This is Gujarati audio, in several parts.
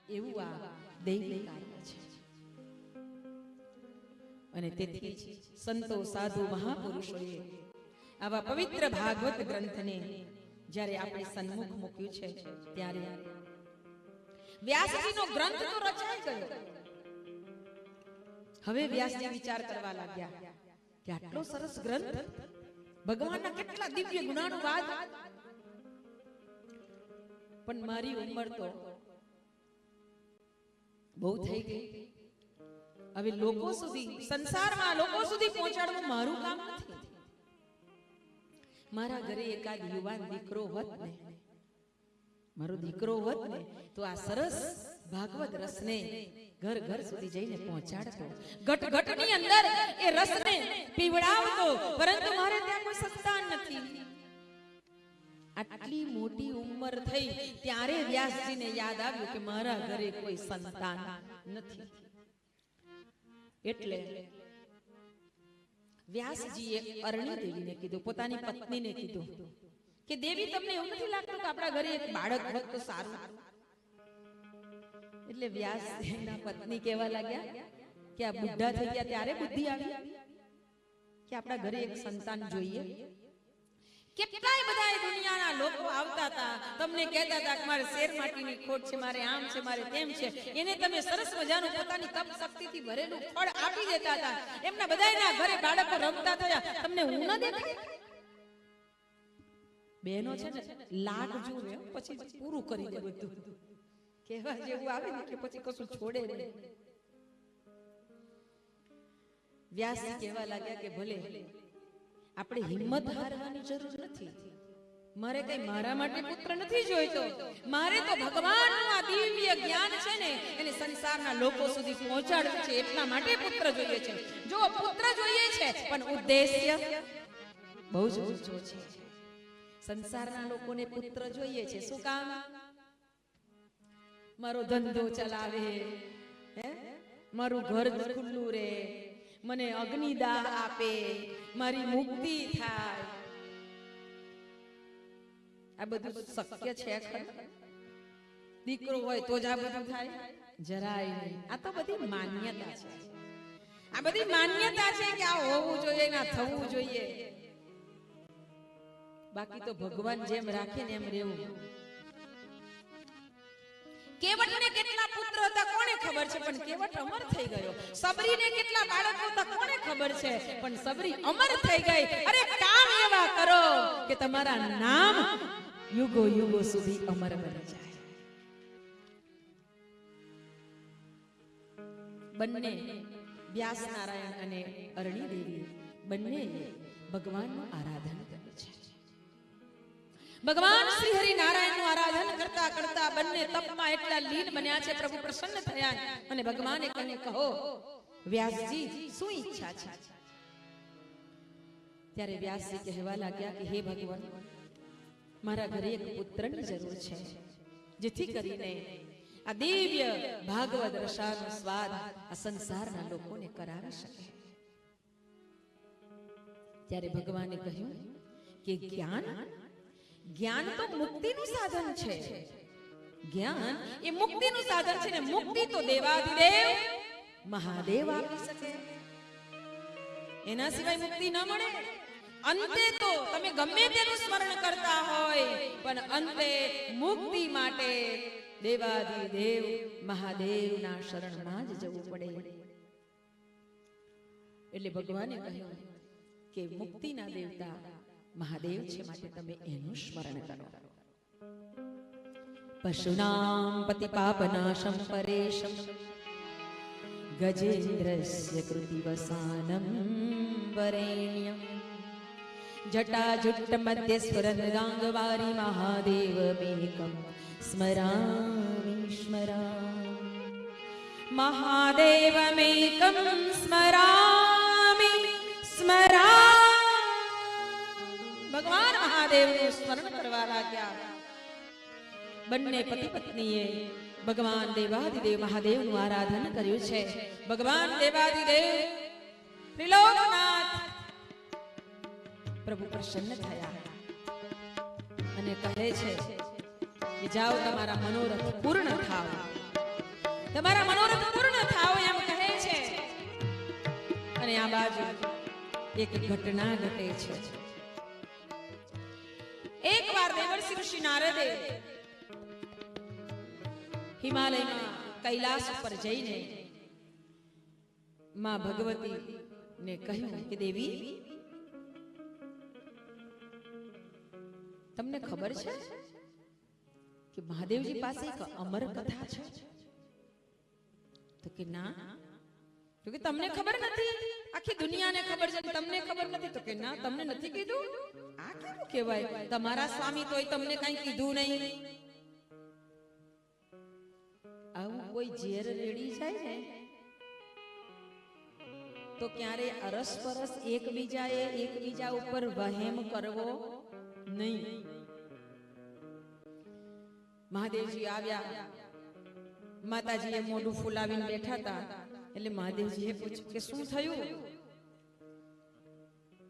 એવું આ દૈવી કાર્ય છે. અને તેથી સંતો સાધુ મહાપુરુષોએ આવા પવિત્ર ભાગવત ગ્રંથને જ્યારે આપણે સન્મુખ મૂક્યું છે ત્યારે વ્યાસજીનો ગ્રંથ તો રચાઈ ગયો. હવે વ્યાસજી વિચાર કરવા લાગ્યા કે આટલો સરસ ગ્રંથ, ભગવાનના કેટલા દિવ્ય ગુણાનુવાદ, પણ મારી ઉંમર તો બહુ થઈ ગઈ. હવે લોકો સુધી, સંસારમાં લોકો સુધી પહોંચાડવું મારું કામ નથી. મારા ઘરે એકાદ યુવાન દીકરો હોત ને, મારો દીકરો હોત ને, તો આ સરસ ભાગવત રસને ઘર ઘર સુધી જઈને પહોંચાડતો, ઘટ ઘટની અંદર એ રસને પીવડાવતો. પરંતુ મારે ત્યાં કોઈ સંતાન નથી. આટલી મોટી ઉંમર થઈ ત્યારે વ્યાસજીને યાદ આવ્યું કે મારા ઘરે કોઈ સંતાન નથી. એટલે વ્યાસજીએ અરણી દેવીને કીધું, પોતાની પત્નીને કીધું કે દેવી, તમને એવું નથી લાગતું કે આપણા ઘરે એક બાળક હોત તો સારું? એટલે વ્યાસજીના પત્ની કહેવા લાગ્યા કે આ બુઢા થઈ ગયા ત્યારે બુદ્ધિ આવી કે આપણા ઘરે એક સંતાન જોઈએ. કેટલાય બધા દુનિયાના લોકો આવતા હતા, તમને કહેતા હતા કે મારે શેર માટીની ખોટ છે, મારે આમ છે, મારે તેમ છે. એને તમે સરસ મજાનું પોતાની તપ શક્તિથી ભરેલું ફળ આપી દેતા હતા. એમના બધાના ઘરે બાળકો રમતા થયા. તમને હું ન દેખાય? બહેનો છે ને, લાગ જુએ પછી પૂરું કરી દે બધું. કહેવા જેવું આવે ને કે પછી કશું છોડે નહીં. વ્યાસજી કહેવા લાગ્યા કે ભલે, આપણે હિંમત હારવાની જરૂર નથી. મારે કઈ મારા માટે પુત્ર નથી જોઈતો. મારે તો ભગવાનનું આ દિવ્ય જ્ઞાન છે ને એને સંસારના લોકો સુધી પહોંચાડવું છે, એટલા માટે પુત્ર જોઈએ છે. જો પુત્ર જોઈએ છે, પણ ઉદ્દેશ્ય બહુ જ ઊંચો છે. સંસારના લોકોને પુત્ર જોઈએ છે શું કામ? મારો ધંધો ચલાવે, મારું ઘર ખુલ્લું રહે, મને અગ્નિદાહ આપે, મારી મુક્તિ થાય. આ બધું શક્ય છે ખરું? દીકરો હોય તો જ આ બધું થાય? જરાય નહીં. આ તો બધી માન્યતા છે. આ બધી માન્યતા છે કે આ હોવું જોઈએ, ના થવું જોઈએ. બાકી તો ભગવાન જેમ રાખે ને એમ રહેવું. કેવટને કેટલા પુત્ર હતા કોને ખબર છે, પણ કેવટ અમર થઈ ગયો. સબરીને કેટલા બાળકો હતા કોને ખબર છે, પણ સબરી અમર થઈ ગઈ. અરે કામ એવા કરો કે તમારા નામ યુગો યુગો સુધી અમર બની જાય. બંને વ્યાસ નારાયણ અને અરણી દેવી બંને ભગવાનનું આરાધન કરે છે. ભગવાન શ્રી હરિ નારાયણનું આરાધન કરતા કરતા બંને તપમાં એટલા લીન બન્યા છે. પ્રભુ પ્રસન્ન થયા અને ભગવાને કહ્યું, કહો વ્યાસજી શું ઈચ્છા છે? ત્યારે વ્યાસજી કહેવા લાગ્યા કે હે ભગવાન, મારા ઘરે એક પુત્રની જરૂર છે, જેથી કરીને આ દિવ્ય ભાગવત રસાનો સ્વાદ આ સંસારના લોકોને કરાવી શકે. ત્યારે ભગવાને કહ્યું કે જ્ઞાન, જ્ઞાન તો મુક્તિનું સાધન છે. જ્ઞાન એ મુક્તિનું સાધન છે ને મુક્તિ તો દેવાધિદેવ મહાદેવ આપી શકે. એના સિવાય મુક્તિ ન મળે. અંતે તો તમે ગમે તેનું સ્મરણ કરતા હોય, પણ અંતે મુક્તિ માટે દેવાધિદેવ મહાદેવના શરણમાં જ જવું પડે. એટલે ભગવાને કહ્યું કે મુક્તિના દેવતા મહાદેવ છે, માટે તમે એનું સ્મરણ કરો. પશુનામ પતિપાપનાશમ પરેશમ ગજેન્દ્રસ્ય કૃતિવસાનમ વરેણ્યમ જટાજુટ્ટ મધ્ય સ્ફુરન્ગાંગવારી મહાદેવમેકં સ્મરામિ સ્મરામિ મહાદેવમેકં સ્મરામિ સ્મરામિ. ભગવાન મહાદેવનું સ્મરણ કરવા લાગ્યા. બંને પતિ પત્નીએ ભગવાન દેવાધિદેવ મહાદેવનું આરાધન કર્યું છે. ભગવાન દેવાધિદેવ ત્રિલોકનાથ પ્રભુ પ્રસન્ન થયા અને કહે છે કે જાઓ તમારા મનોરથ પૂર્ણ થાવ. તમારા મનોરથ પૂર્ણ થાવ એમ કહે છે. અને આ બાજુ એક ઘટના ઘટે છે. એકવાર દેવર્ષિ ઋષિ નારદે હિમાલયમાં કૈલાસ પર જઈને માં ભગવતી ને કહ્યું કે દેવી, તમને ખબર છે કે મહાદેવજી પાસે એક અમર કથા છે? તો કે ના. તો કે તમને ખબર નથી? આખી દુનિયાને ખબર છે, તમને ખબર નથી? તો કે ના, તમને નથી કીધું. આ કેવું કહેવાય? તમારા સ્વામી તોય તમને કઈ કીધું નહીં. આવું કોઈ ઝેર રેડી જાય ને તો ક્યારે અરસપરસ એકબીજા ઉપર વહેમ કરવો નહીં. મહાદેવજી આવ્યા, માતાજીએ મોઢું ફૂલાવીને બેઠા હતા. એટલે મહાદેવજીએ પૂછ્યું કે શું થયું?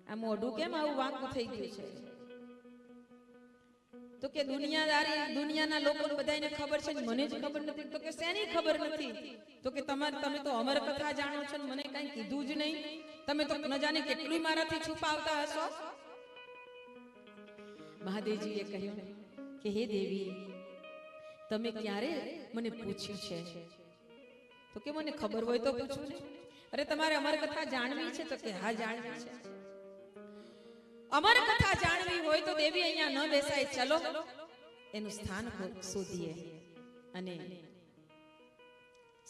આ મોઢું કેમ આવું વાંકું થઈ ગયું છે? તો કે દુનિયાના લોકોને બધાને ખબર છે, મને જ ખબર નથી. તો કે શેની ખબર નથી? તો કે તમે તો અમર કથા જાણો છો ને મને કઈ કીધું જ નહીં. તમે તો ન જાણે કેટલું મારાથી છુપાવતા હશો. મહાદેવજીએ કહ્યું કે હે દેવી, તમે ક્યારે મને પૂછ્યું છે? તો કે મને ખબર હોય તો પૂછું ને. અરે તમારે અમર કથા જાણવી છે? તો કે હા, જાણવી છે. અમર કથા જાણવી હોય તો દેવી અહીંયા ન બેસાય, ચલો એનું સ્થાન શોધીએ. અને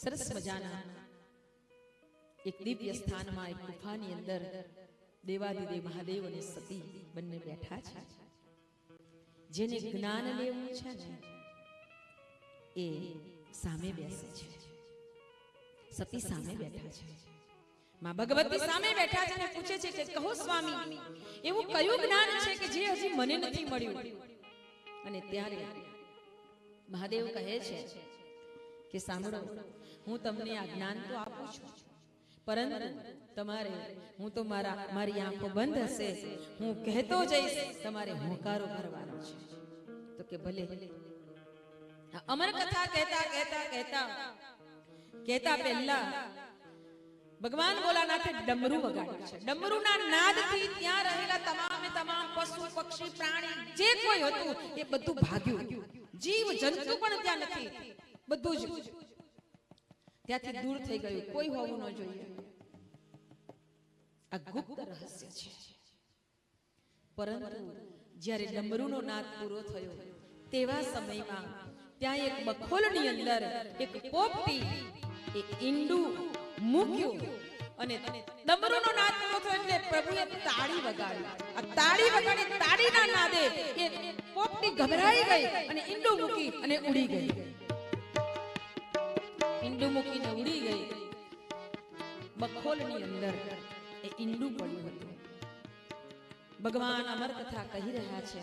સરસ મજાના એક દિવ્ય સ્થાનમાં, એક ગુફાની અંદર દેવાદિદેવ મહાદેવ અને સતી બંને બેઠા છે. જેને જ્ઞાન લેવું છે ને એ સામે બેસે છે. સતી સામે બેઠા છે, માં ભગવતી સામે બેઠા છે અને પૂછે છે કે કહો સ્વામી, એવું કયું જ્ઞાન છે કે જે હજી મને નથી મળ્યું? અને ત્યારે મહાદેવ કહે છે કે સાંભળો, હું તમને આ જ્ઞાન તો આપું છું, પરંતુ તમારે હું તો મારી આંખો બંધ હશે, હું કહેતો જઈશ, તમારે હોંકારો કરવાનો છે. તો કે ભલે. અમર કથા કહેતા પહેલા ભગવાન ભોલાનાથે ડમરું વગાડ્યું છે. ડમરુના નાદથી ત્યાં રહેલા તમામ પશુ પક્ષી પ્રાણી જે કોઈ હતું એ બધું ભાગ્યું. જીવ જંતુ પણ ત્યાં નથી, બધું જ ત્યાંથી દૂર થઈ ગયું. કોઈ હોવું ન જોઈએ. આ ગુપ્ત રહસ્ય છે. પરંતુ જ્યારે ડમરુનો નાદ પૂરો થયો તેવા સમયમાં ત્યાં એક બખોલની અંદર એક પોપટી એ ઈંડું મૂક્યું અને ડમરુનો નાદ પૂરો થયો એટલે પ્રભુએ તાળી વગાડી. આ તાળી વગાડી, તાળીના નાદે એ પોપટી ગભરાઈ ગઈ અને ઈંડું મૂકી અને ઉડી ગઈ. ઈંડું મૂકીને ઉડી ગઈ. બખોલની અંદર એ ઈંડું પડ્યું હતું. ભગવાન અમર કથા કહી રહ્યા છે,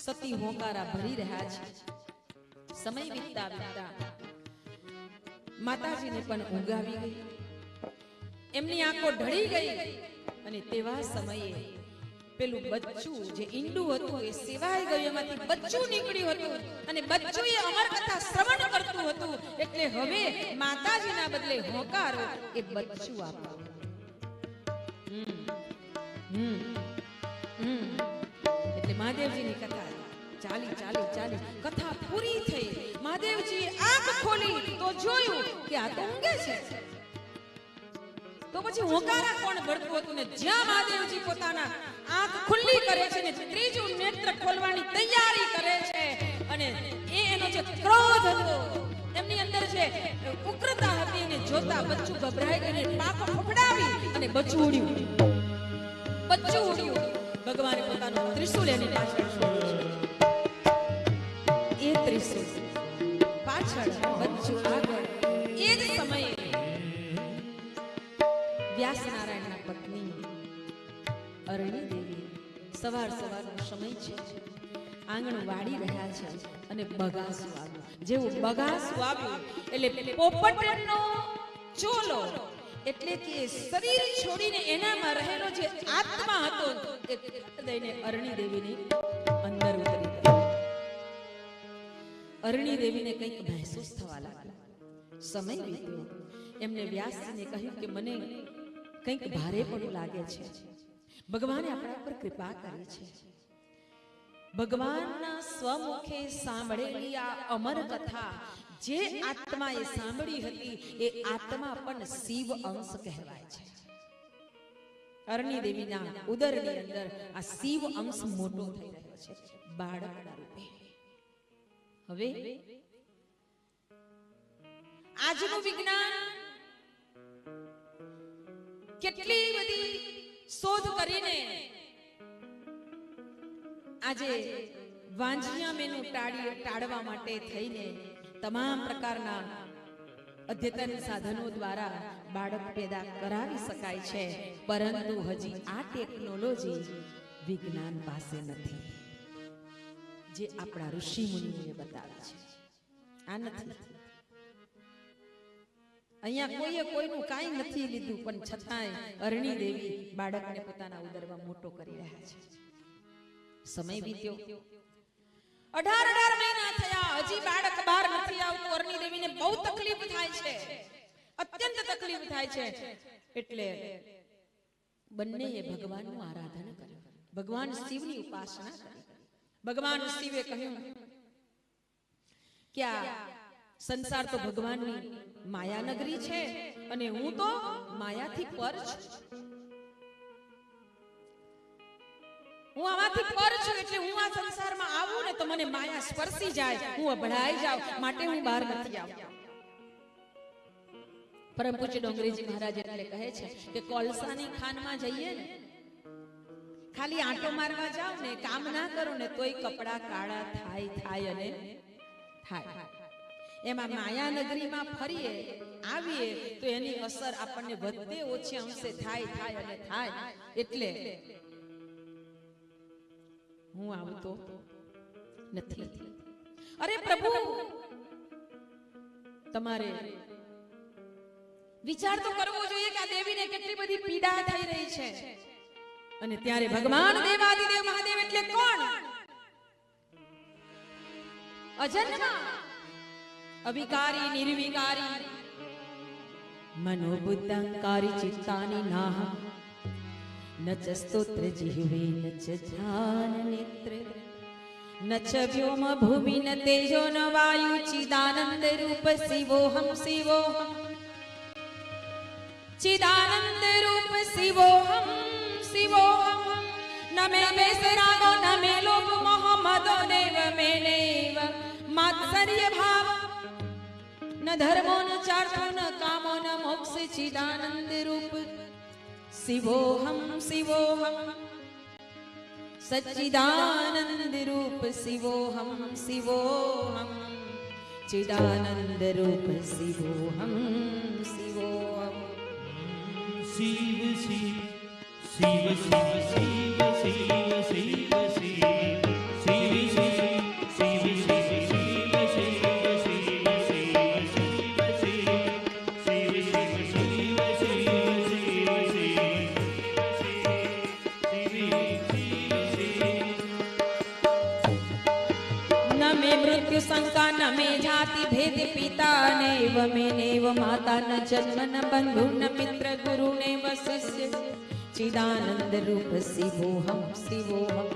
સતી હોંકારા ભરી રહ્યા છે. સમય વીતતા માતાજીને પણ ઊંઘ આવી ગઈ. એમની આંખો ઢળી ગઈ અને તેવા સમયે પેલું બચ્ચું જે ઈંડું હતું એ સેવાઈ ગયું, એમાંથી બચ્ચું નીકળ્યું હતું અને બચ્ચું એ અમર કથા શ્રવણ કરતું હતું. એટલે હવે માતાજીના બદલે હોંકારો એ બચ્ચું આપ્યું. એટલે મહાદેવજીની કથા ચાલી કથા પૂરી થઈ. મહાદેવજીએ આંખ ખોલી તો જોયું કે આ તો ઊંઘે છે. તો પછી હોંકારા કોણ ભરતું હતું? ને જ્યાં મહાદેવજી પોતાના આંખ ખુલ્લી કરે છે ને ત્રીજું નેત્ર ખોલવાની તૈયારી કરે છે અને એનો જે ક્રોધ હતો, એમની અંદર જે ઉગ્રતા હતી એને જોતા બચ્ચું ગભરાઈ ગઈને પાંખો ફફડાવી અને બચ્ચું ઉડ્યું. ભગવાને પોતાનું ત્રિશૂળ એની પાછળ છોડ્યું છે. એ ત્રિશૂળ પાછળ, બચ્ચું આગળ. એ જ સમયે વ્યાસ નારાયણના પત્ની અરણી દેવી સવારનો સમય છે, આંગણ વાળી રહ્યા છે અને બગાસું આવ્યું. જેવું બગાસું આવ્યું એટલે પોપટનો ચોલો એટલે કે શરીર છોડીને એનામાં રહેલો જે આત્મા હતો એ દઈને અરણી દેવીની અંદર ઉતરી ગયો. અરણી દેવીને કંઈક મહેસૂસ થવા લાગ્યું. સમય વીત્યો. એમને વ્યાસજીને કહ્યું કે મને કંઈક ભારે પણ લાગે છે. ભગવાને આપણા પર કૃપા કરી છે. ભગવાનના સ્વમુખે સાંભળેલી આ અમર કથા જે આત્માએ સાંભળી હતી એ આત્મા પણ શિવ અંશ કહેવાય છે. અરણી દેવીના ઉદરની અંદર આ શિવ અંશ મોટો થઈ રહ્યો છે બાળકના રૂપે. હવે આજનું વિજ્ઞાન કેટલી બધી શોધ કરીને આજે વાંજિયા મેનું ટાળવા માટે થઈને તમામ પ્રકારના અદ્યતન સાધનો દ્વારા બાળક પેદા કરાવી શકાય છે, પરંતુ હજી આ ટેકનોલોજી વિજ્ઞાન પાસે નથી જે આપણા ઋષિ મુનિઓએ બતાવી છે. આ નથી. અહીંયા કોઈએ કોઈનું કાંઈ નથી લીધું, પણ છતાંય અરણી દેવી બાળકને પોતાના ઉદરમાં મોટો કરી રહ્યા છે. સમય વીત્યો. 18 મહિના થયા, હજી બાળક બહાર નથી આવતું. અરણી દેવીને બહુ તકલીફ થાય છે, અત્યંત તકલીફ થાય છે. એટલે બંનેએ ભગવાનનું આરાધન કર્યું, ભગવાન શિવની ઉપાસના કરી. ભગવાન શિવે કહ્યું કે આ સંસાર તો ભગવાનની માયા નગરી છે અને હું તો માયાથી પર છું. હું આમાંથી પર છું, એટલે હું આ સંસારમાં આવું ને તો મને માયા સ્પર્શી જાય, હું અભળાઈ જાઉં, માટે હું બહાર નથી આવતો. પરમ પૂજ્ય ડોંગરેજી મહારાજ એટલે કહે છે કે કોલસાની ખાનમાં જઈએ ને, ખાલી આંટો મારવા જાવ ને, કામ ના કરો ને, તોય કપડા કાળા થાય અને થાય. એમાં માયા નગરીમાં ફરીએ આવીએ તો એની અસર આપણને વધે ઓછી અંશે થાય અને થાય. એટલે હું આવતો નથી. અરે પ્રભુ, તમારે વિચાર તો કરવો જોઈએ કે આ દેવીને કેટલી બધી પીડા થઈ રહી છે. અને ત્યારે ભગવાન દેવાદિદેવ મહાદેવ એટલે કોણ? અજન્મા, અવિકારી, નિર્વિકારી, મનોબુદ્ધંકારી, ચિત્તાની નાહમ, ન ચ સ્તોત્ર જીહવે, ન ચ ધ્યાન નેત્ર, ન ચ વ્યોમ ભૂમિ, ન તેજો, ન વાયુ, ચિદાનંદ રૂપ શિવોહમ, શિવોહમ, ચિદાનંદ રૂપ શિવોહમ, શિવોહમ. ન મે બેસરાગો, ન મે લોભ મોહ મદો દેવ મે નેવ માત્સર્ય ભાવ, ન ધર્મો, ન ચાર્થો, ન કામો, ન મોક્ષ, ચિદાનંદ રૂપ શિવોહમ, શિવોહમ, સચ્ચિદાનંદ રૂપ શિવોહમ, શિવોહમ, ચિદાનંદ રૂપ શિવોહમ, શિવોહમ. શિવ શિવ શિવ શિવ શિવ શિવ શિવ શિવ शंका, न मे जाति भेद, पिता नेव मे नेव माता, न जन्म, न बंधु, न मित्र, गुरु नेव शिष्य, चिदानंद रूप शिवोहम, शिवोहम,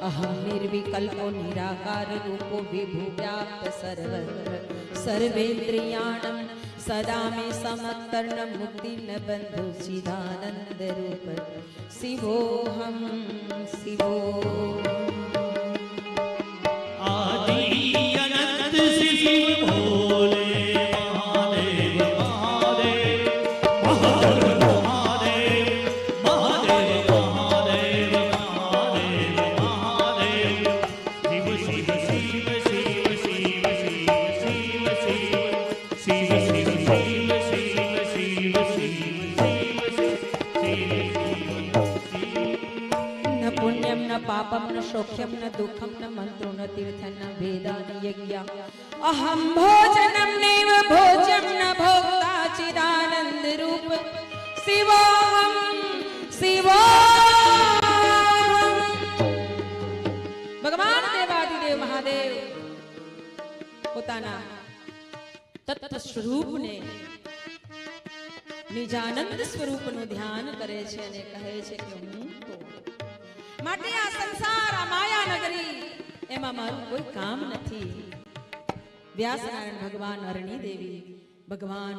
अहम निर्विकल्पो निराकार रूपो विभु व्याप्त सर्वत्र सर्वेन्द्रियाणं सदा मे समत्तर्ण मुक्ति न बंधु, चिदानंद रूप शिवोहम, शिवोहम. पापम न शोक्यम न दुखम न मंत्रो न तीर्थ न वेदा न यज्ञ, अहम भोजनम नैव भोज्यम न भोक्ता, चिदानंद रूप शिवोहम, शिवोहम. भगवान देवादिदेव महादेव પોતાના તત્વ સ્વરૂપને નિજાનંદ સ્વરૂપનું ધ્યાન કરે છે અને કહે છે કે હું તો માટે આ સંસાર, આ માયા નગરી, એમાં મારું કોઈ કામ નથી. વ્યાસનારાયણ ભગવાન, અરણી દેવી ભગવાન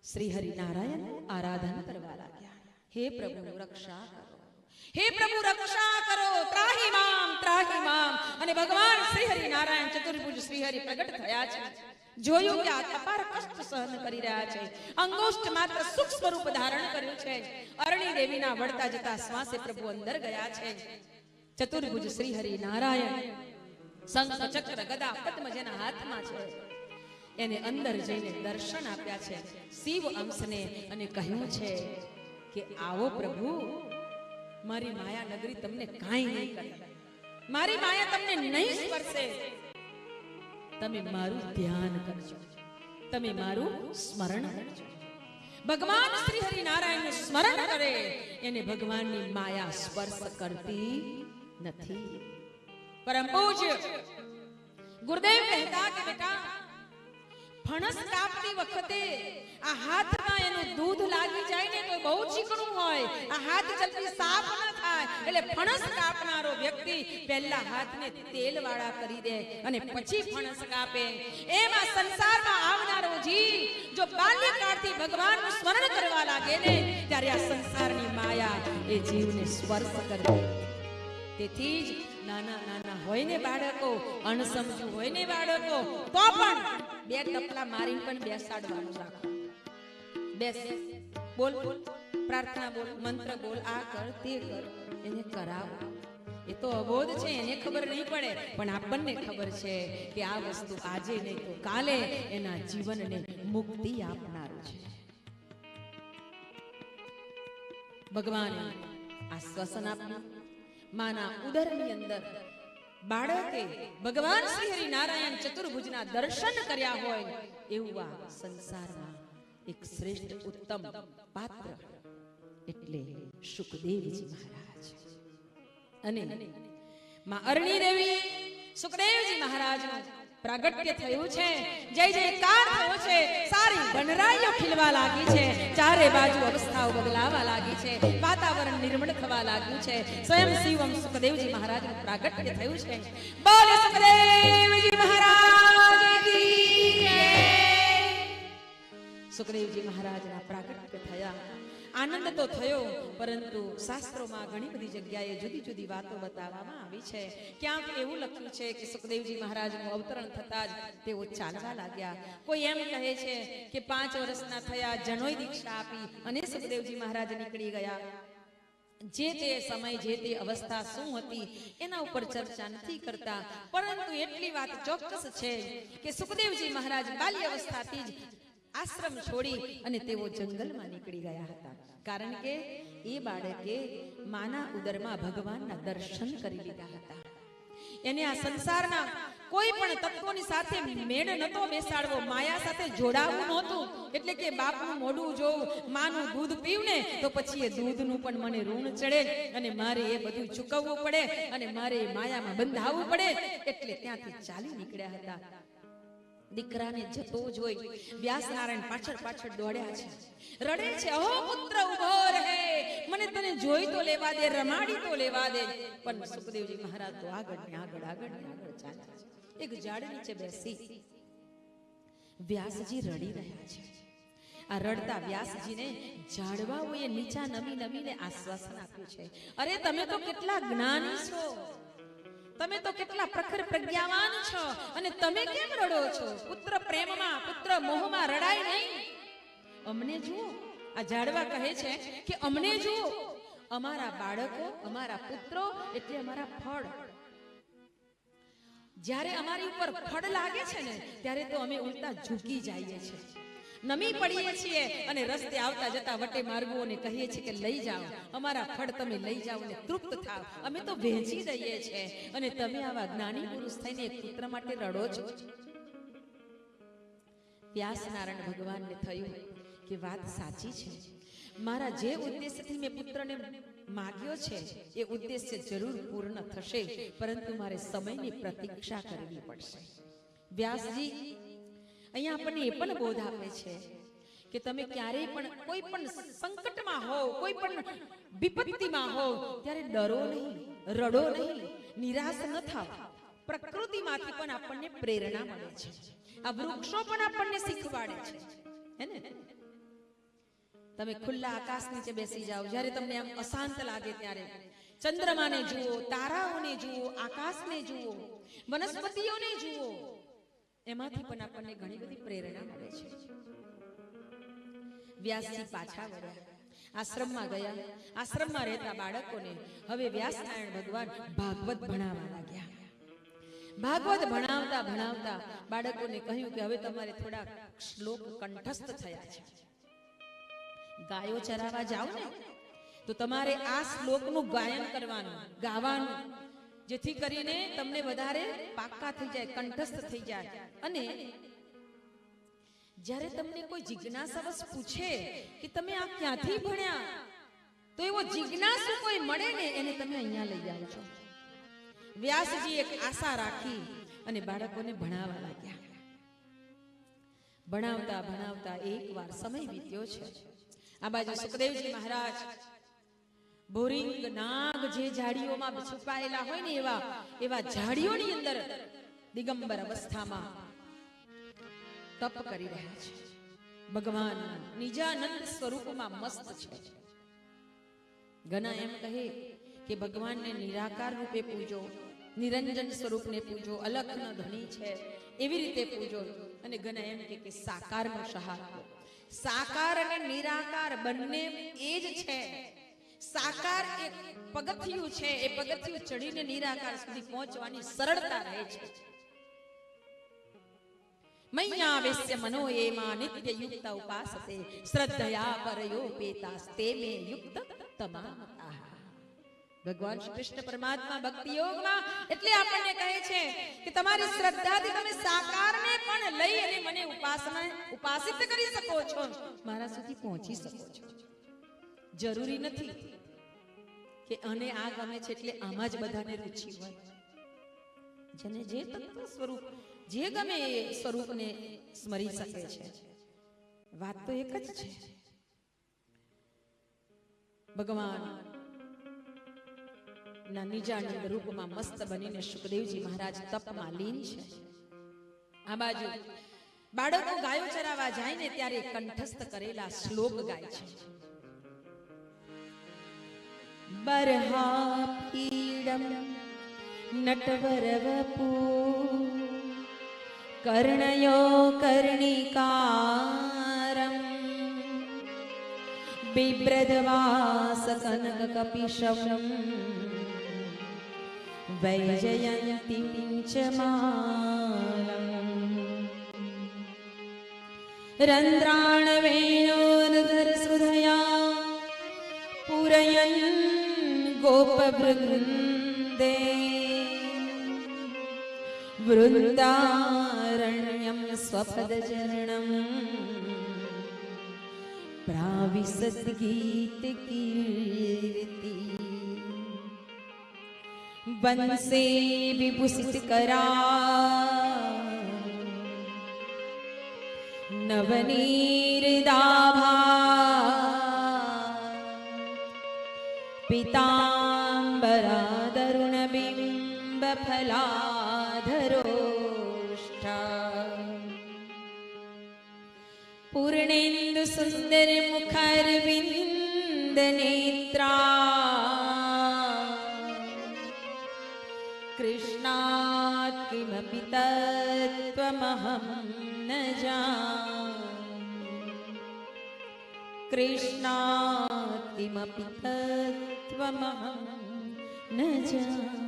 શ્રી હરિનારાયણ આરાધન કરવા લાગ્યા. હે પ્રભુ રક્ષા કરો, હે પ્રભુ રક્ષા કરો, ત્રાહી મામ, ત્રાહી મામ. અને ભગવાન શ્રી હરિનારાયણ ચતુર્ભુજ શ્રી હરિ પ્રગટ થયા છે. જોયું કે આ અપાર કષ્ટ સહન કરી રહ્યા છે. અંગુષ્ઠ માત્ર સુખ સ્વરૂપ ધારણ કર્યું છે. અરણી દેવીના વળતા જતા શ્વાસે પ્રભુ અંદર ગયા છે. ચતુર્ભુજ શ્રી હરિનારાયણ શંખ ચક્ર ગદા પદ્મ જેના હાથમાં છે, એને અંદર જઈને દર્શન આપ્યા છે શિવ અંશને, અને કહ્યું છે કે આવો પ્રભુ, મારી માયા નગરી તમને કાંઈ નહીં કરે, મારી માયા તમને નહીં સ્પર્શે. તમે મારું ધ્યાન કરજો, તમે મારું સ્મરણ કરજો. ભગવાન શ્રી હરિનારાયણનું સ્મરણ કરે એને ભગવાનની માયા સ્પર્શ કરતી નથી. પરમ પૂજ્ય ગુરુદેવ કહેતા કે બેટા, ફણસ કાપતી વખતે આ હાથમાં એનું દૂધ લાગી જાય ને તો બહુ ચીકણું હોય, આ હાથ જલ્દી સાફ ન થાય. એટલે ફણસ કાપનારો વ્યક્તિ પહેલા હાથને તેલ વાળા કરી દે અને પછી ફણસ કાપે. એમાં સંસારમાં આવનારો જીવ જો બાલ્યકાળથી ભગવાનનું સ્મરણ કરવા લાગે ને, ત્યારે આ સંસારની માયા એ જીવને સ્પર્શ કરે. તેથી જ નાના નાના હોય ને બાળકો, અણસમજુ હોય ને બાળકો, તો પણ બે ટપલા મારીને પણ બેસાડવાનું રાખો. બેસ, બોલ, પ્રાર્થના બોલ, મંત્ર બોલ, આ કર તે કર, એને કરાવો. એ તો અબોધ છે, એને ખબર નહીં પડે, પણ આપણને ખબર છે કે આ વસ્તુ આજે નહીં તો કાલે એના જીવનને મુક્તિ આપનારું છે. ભગવાને આશ્વાસન આપ્યું. માના ઉદરની અંદર બાળકે ભગવાન શ્રી હરિનારાયણ ચતુર્ભુજના દર્શન કર્યા હોય એવું આ સંસારમાં એક શ્રેષ્ઠ ઉત્તમ પાત્ર એટલે સુખદેવજી મહારાજ. અને માં અરણી દેવી સુખદેવજી મહારાજનું પ્રાગટ્ય થયું છે. જય જયકાર થયો છે. સારી વનરાઈઓ ખીલવા લાગી છે. ચારે બાજુ અવસ્થાઓ બદલાવા લાગી છે. વાતાવરણ નિર્મળ થવા લાગ્યું છે. સ્વયં શિવમ સુખદેવજી મહારાજનું પ્રાગટ્ય થયું છે. બોલ સુખદેવજી મહારાજ કી જય. સુખદેવજી મહારાજના પ્રાગટ્ય થયા. આનંદ તો થયો, પરંતુ શાસ્ત્રોમાં ઘણી બધી જગ્યાએ જુદી જુદી વાતો બતાવવામાં આવી છે. ક્યાંક એવું લખ્યું છે કે સુખદેવજી મહારાજનું અવતરણ થતા જ તેઓ ચાલવા લાગ્યા. કોઈ એમ કહે છે કે 5 વર્ષના થયા, જનોઈ દીક્ષા આપી અને સુખદેવજી મહારાજ નીકળી ગયા. જે તે સમય, જે તે અવસ્થા શું હતી એના ઉપર ચર્ચા નથી કરતા, પરંતુ એટલી વાત ચોક્કસ છે કે સુખદેવજી મહારાજ બાલ્ય અવસ્થાથી જ આશ્રમ છોડી અને તેઓ જંગલમાં નીકળી ગયા હતા. કારણ કે એ બાળકે માના ઉદરમાં ભગવાનના દર્શન કરી લીધા હતા. એને આ સંસારના કોઈ પણ તત્વોની સાથે મેળ નતો બેસાડવો, માયા સાથે જોડાવું નહોતું. એટલે કે બાપનું મોઢું જોવું, માનું દૂધ પીવું ને તો પછી એ દૂધનું પણ મને ઋણ ચડે અને મારે એ બધું ચૂકવવું પડે અને મારે એ માયામાં બંધાવવું પડે. એટલે ત્યાંથી ચાલી નીકળ્યા હતા. દીકરાને જતો જોઈ વ્યાસનારાયણ પાછળ પાછળ દોડ્યા છે. રડે છે, અહો પુત્ર ઉભો રહે, મને તને જોઈ તો લેવા દે, રમાડી તો લેવા દે. પણ સુખદેવજી મહારાજ તો આગળ ને આગળ ચાલ્યા છે. એક ઝાડ નીચે બેસી વ્યાસજી રડી રહ્યા છે. આ રડતા વ્યાસજીને ઝાડવાઓએ નીચા નમી નમીને આશ્વાસન આપ્યું છે. અરે તમે તો કેટલા જ્ઞાની છો, તમે તો કેટલા પ્રખર પ્રજ્ઞાવાન છો, અને તમે કેમ રડો છો? પુત્ર પ્રેમમાં, પુત્ર મોહમાં રડાય નહીં. અમને જુઓ. આ ઝાડવા કહે છે કે અમને જુઓ, અમારા બાળકો, અમારા પુત્રો એટલે અમારા ફળ. જ્યારે અમારી ઉપર ફળ લાગે છે ને ત્યારે તો અમે ઉલટા ઝૂકી જઈએ છીએ, નમી પડીએ છીએ અને રસ્તે આવતા જતા વટે માર્ગોને કહીએ છીએ કે લઈ જાઓ, અમારા ફળ તમે લઈ જાઓ અને તૃપ્ત થાઓ. અમે તો વહેંચી દઈએ છીએ અને તમે આવા જ્ઞાની પુરુષ થઈને એક પુત્ર માટે રડો છો. વ્યાસનારાયણ ભગવાનને થયું કે વાત સાચી છે. મારા જે ઉદ્દેશ્યથી મેં પુત્રને માગ્યો છે એ ઉદ્દેશ્ય જરૂર પૂર્ણ થશે, પરંતુ મારે સમયની પ્રતીક્ષા કરવી પડશે. વ્યાસજી અહીંયા આપણને એ પણ બોધ આપે છે કે તમે ક્યારેય પણ કોઈ પણ સંકટમાં હો, કોઈ પણ વિપત્તિમાં હો, ત્યારે ડરો નહીં, રડો નહીં, નિરાશ ન થાવ. પ્રકૃતિમાંથી પણ આપણને પ્રેરણા મળે છે. આ વૃક્ષો પણ આપણને શીખવાડે છે, હે ને? તમે ખુલ્લા આકાશ નીચે બેસી જાઓ, જ્યારે તમને આમ અશાંત લાગે ત્યારે ચંદ્રમાને જુઓ, તારાઓને જુઓ, આકાશને જુઓ, વનસ્પતિઓને જુઓ. એમાંથી પણ આપણને ઘણી બધી પ્રેરણા મળે છે. વ્યાસજી પાછા વળ્યા, આશ્રમમાં ગયા. આશ્રમમાં રહેતા બાળકોને હવે વ્યાસનારાયણ ભગવાન ભાગવત ભણાવવા લાગ્યા. ભાગવત ભણાવતા ભણાવતા બાળકોને કહ્યું કે હવે તમારે થોડા શ્લોક કંઠસ્થ થયા છે. ગાયો ચરાવવા જાઓ ને તો તમારે આ શ્લોકનું ગાયન કરવાનું, ગાવાનું, જેથી કરીને તમને વધારે પાક્કા થઈ જાય, કંઠસ્થ થઈ જાય. અને જ્યારે તમને કોઈ જિજ્ઞાસાવશ પૂછે કે તમે આ ક્યાંથી ભણ્યા, તો એવો જિજ્ઞાસુ કોઈ મળે ને એને તમે અહીંયા લઈ આવજો. વ્યાસજી એક આશા રાખી અને બાળકોને ભણાવવા લાગ્યા. ભણાવતા ભણાવતા એકવાર સમય વીત્યો છે. આ બાજુ સુખદેવજી મહારાજ બોરિંગ નાગ જે ઝાડીઓમાં છુપાયેલા હોય ને એવા ઝાડીઓની અંદર દિગંબર અવસ્થામાં તપ કરી રહ્યા છે. ભગવાન નિજાનંદ સ્વરૂપમાં મસ્ત છે. ઘણા એમ કહે કે ભગવાનને નિરાકાર રૂપે પૂજો, નિરંજન સ્વરૂપને પૂજો, અલખનો ધણી છે એવી રીતે પૂજો. અને ઘણા એમ કે સાકારનો સહારો. સાકાર અને નિરાકાર બંને એ જ છે. સાકાર એક પગથિયું છે, એ પગથિયું ચડીને નિરાકાર સુધી પહોંચવાની સરળતા રહે છે. મય્યાવેશ્ય મનો એમાં નિત્ય યુક્ત ઉપાસતે શ્રદ્ધયા પરયોપેતાસ્તે મે યુક્ત તમામતા. ભગવાન શ્રી કૃષ્ણ પરમાત્મા ભક્તિ યોગમાં એટલે આપણને કહે છે કે તમારી શ્રદ્ધાથી તમે સાકારને પણ લઈ અને મને ઉપાસિત કરી શકો છો, મારા સુધી પહોંચી શકો છો. જરૂરી નથી કે આને આ ગમે છે એટલે આમાં જ બધાને રુચિ હોય. જેને જે તત્વ સ્વરૂપ જે ગમે એ સ્વરૂપને સ્મરી શકે છે. વાત તો એક જ છે. ભગવાન ના નિજાનંદ રૂપમાં મસ્ત બનીને સુખદેવજી મહારાજ તપમાં લીન છે. આ બાજુ બાળકો ગાયો ચરાવવા જાય ને ત્યારે કંઠસ્થ કરેલા શ્લોક ગાય છે. બરહાપીડમ નટવરવપુ કર્ણયો કર્ણિકારમ બિભ્રદવાસ કનક કપિશમ વૈજયંતીમ ચ માલમ રંદ્રાણ વેણોર્ધર સુધયા પૂરયન ગોપવૃંદે વૃંદારણ્યમ સ્વપદચરણમ પ્રાવિશત ગીત કીર્તિ વંશે વિભૂષિત કરા નવનીરદાભા પીતાંબરાદરુણ બિંબ ફલાધરોષ્ઠા પૂર્ણેન્દુ સુંદર મુખરવિંદ નેત્રા કૃષ્ણાત કિમપિ તત્વમહં ન જાનામિ કૃષ્ણાત કિમપિ તત્વમહં ન જાનામિ.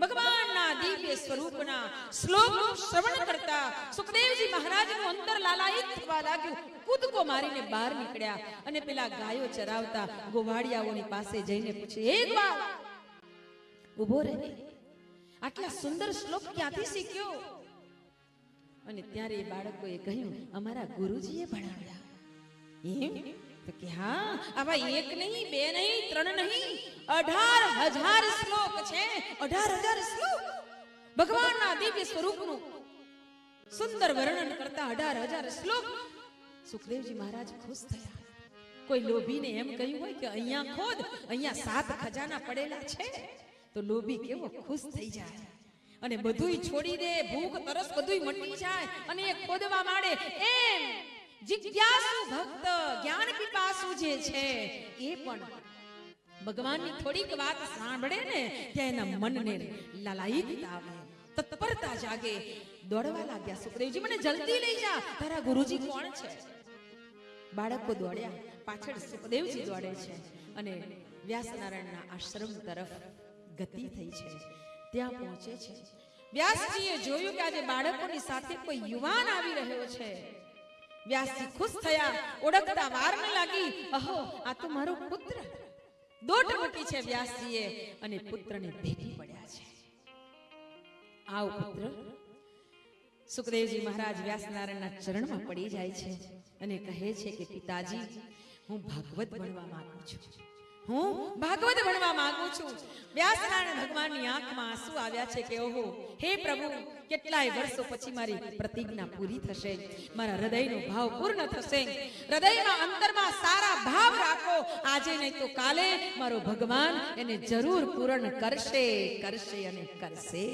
ભગવાનના દિવ્ય સ્વરૂપના શ્લોકનું શ્રવણ કરતા સુખદેવજી મહારાજનું અંતર લાલાયિત થવા લાગ્યું. કૂદકો મારીને બહાર નીકળ્યા અને પેલા ગાયો ચરાવતા ગોવાળિયાઓની પાસે જઈને પૂછે, એક વાર ઉભો રહે, આટલા સુંદર શ્લોક ક્યાંથી શીખ્યો? અને ત્યારે એ બાળકોએ કહ્યું, અમારા ગુરુજીએ ભણાવ્યા. એમ? તો કે હા, આવા એક નહીં, બે નહીં, ત્રણ નહીં, 18,000 શ્લોક છે. 18,000 શ્લોક ભગવાનના દિવ્ય સ્વરૂપનું સુંદર વર્ણન કરતા 18,000 શ્લોક સુખદેવજી મહારાજ ખુશ થયા. કોઈ લોભીને એમ કહ્યું હોય કે અહીંયા ખોદ, અહીંયા 7 ખજાના પડેલા છે, તો લોભી કેવો ખુશ થઈ જાય અને બધુંય છોડી દે, ભૂખ તરસ બધુંય મટી જાય અને એ ખોદવા માંડે. એમ જિજ્ઞાસુ ભક્ત, જ્ઞાન પીપાસુ જે છે એ પણ ભગવાનની થોડીક વાત સાંભળે ને ત્યાં એના મનને લાલાયિકતા આવે, તત્પરતા જાગે. દોડવા લાગ્યા, સુખદેવજી મને જલ્દી લઈ જા, તારા ગુરુજી કોણ છે? બાળકો દોડ્યા, પાછળ સુખદેવજી દોડે છે અને વ્યાસનારાયણના આશ્રમ તરફ ગતિ થઈ છે. ત્યાં પહોંચે છે. વ્યાસજીએ જોયું કે આજે બાળકોની સાથે કોઈ યુવાન આવી રહ્યો છે. વ્યાસજી ખુશ થયા, ઓળખતા વાર ન લાગી. અહો, આ તો મારો પુત્ર. દોટ મૂકી છે વ્યાસજીએ અને પુત્રને ભેટી પડ્યા છે. આવ પુત્ર. સુખદેવજી મહારાજ વ્યાસનારાયણના ચરણમાં પડી જાય છે અને કહે છે કે પિતાજી, હું ભાગવત ભણવા માંગુ છું. હું ભાગવત ભણવા માંગુ છું. વ્યાસનારાયણ ભગવાનની આંખમાં આંસુ આવ્યા છે કે ઓહો, હે પ્રભુ, કેટલાય વર્ષો પછી મારી પ્રતિજ્ઞા પૂરી થશે, મારા હૃદયનો ભાવ પૂર્ણ થશે. હૃદયમાં અંતરમાં સારા ભાવ રાખો, આજે નહીં તો કાલે મારો ભગવાન એને જરૂર પૂર્ણ કરશે, કરશે અને કરશે.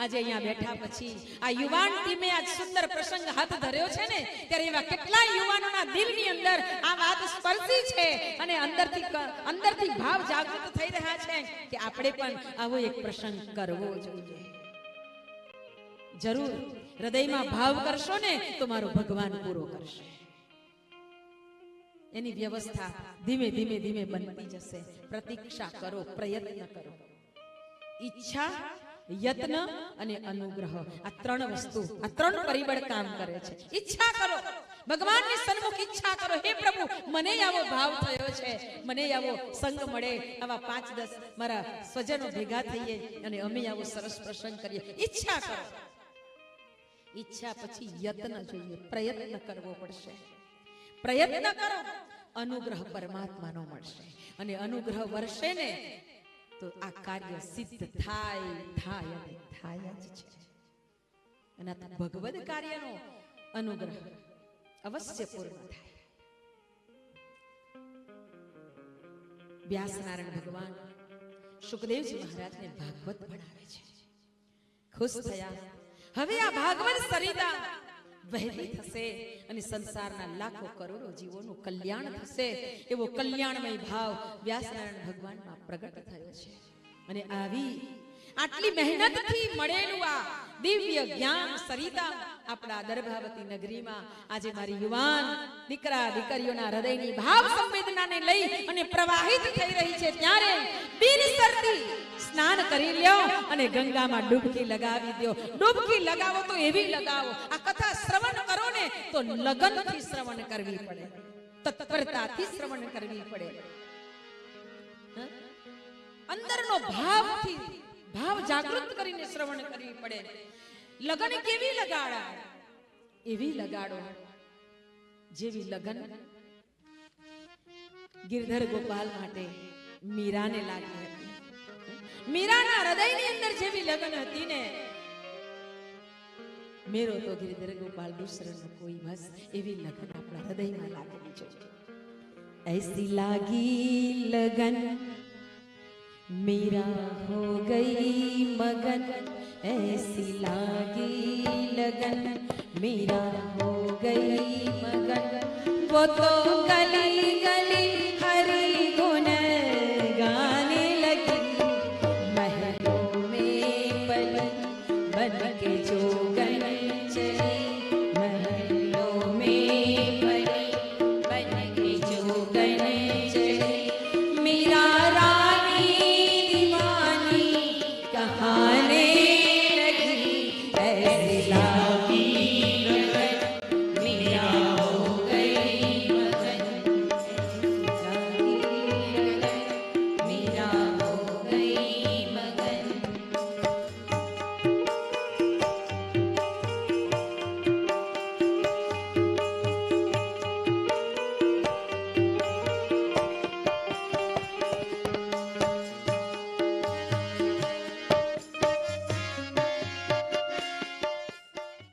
આજે અહીંયા બેઠા પછી આ યુવાન ટીમે આજ સુંદર પ્રસંગ હાથ ધર્યો છે ને, ત્યારે એવા કેટલાય યુવાનોના દિલની અંદર આ વાત સ્પર્શી છે અને અંદરથી ભાવ જાગૃત થઈ રહ્યા છે કે આપણે પણ આવો એક પ્રસંગ કરવો જોઈએ. જરૂર હૃદયમાં ભાવ કરશો ને તો મારો ભગવાન પૂરો કરશે. એની વ્યવસ્થા ધીમે ધીમે ધીમે બનતી જશે. પ્રતીક્ષા કરો, પ્રયત્ન કરો. ઈચ્છા, યત્ન અને અનુગ્રહ, આ 3 વસ્તુ, આ 3 પરિબળ કામ કરે છે. ઈચ્છા કરો, ભગવાનની સન્મુખ ઈચ્છા કરો, હે પ્રભુ, મને આવો ભાવ થયો છે, મને આવો સંગ મળે, આવા 5-10 મારા સ્વજનો ભેગા થઈએ અને અમે આવો સરસ પ્રસંગ કરીએ. ઈચ્છા કરો. ઈચ્છા પછી યત્ન જોઈએ, પ્રયત્ન કરવો પડશે. પ્રયત્ન કરો, અનુગ્રહ પરમાત્માનો મળશે અને અનુગ્રહ વર્ષે ને તો આ કાર્ય સિદ્ધ થાય અને થાય જ છે. અને આ ભગવદ કાર્યનો અનુગ્રહ અવશ્ય પૂર્ણ થાય. વ્યાસનારાયણ ભગવાન સુખદેવજી મહારાજને ભાગવત ભણાવે છે. ખુશ થયા. હવે આ ભાગવત સરિતા વહેલી થશે અને સંસારના લાખો કરોડો જીવોનું કલ્યાણ થશે, એવો કલ્યાણમય ભાવ વ્યાસનારાયણ ભગવાનમાં પ્રગટ થયો છે. અને આટલી મહેનતથી મળેલું આ દિવ્ય જ્ઞાન સરિતા આપણા દર્ભાવતી નગરીમાં આજે મારી યુવાન દીકરા દીકરીઓના હૃદયની ભાવ સંવેદનાને લઈ અને પ્રવાહિત થઈ રહી છે. ત્યારે બિનસરતી સ્નાન કરી લ્યો અને ગંગામાં ડૂબકી લગાવી દો. ડૂબકી લગાવો તો એવી લગાવો, આ કથા શ્રવણ કરો ને તો લગનથી શ્રવણ કરવી પડે, તત્પરતાથી શ્રવણ કરવી પડે, અંદરનો ભાવથી ભાવ જાગૃત કરીને શ્રવણ કરવી પડે. લગન કેવી લગાડા? એવી લગાડો જેવી લગન ગિરધર ગોપાલ માટે મીરાને લાગી હતી. મીરાના હૃદયની અંદર જેવી લગન હતી ને, મેરો તો ગિરધર ગોપાલ દૂસરાનો કોઈ બસ, એવી લગન આપણા હૃદયમાં લાગેલી છે. ऐसी लागी लगन मीरा हो गई मगन, ऐसी लागी लगन मीरा हो गई मगन, वो तो गली गली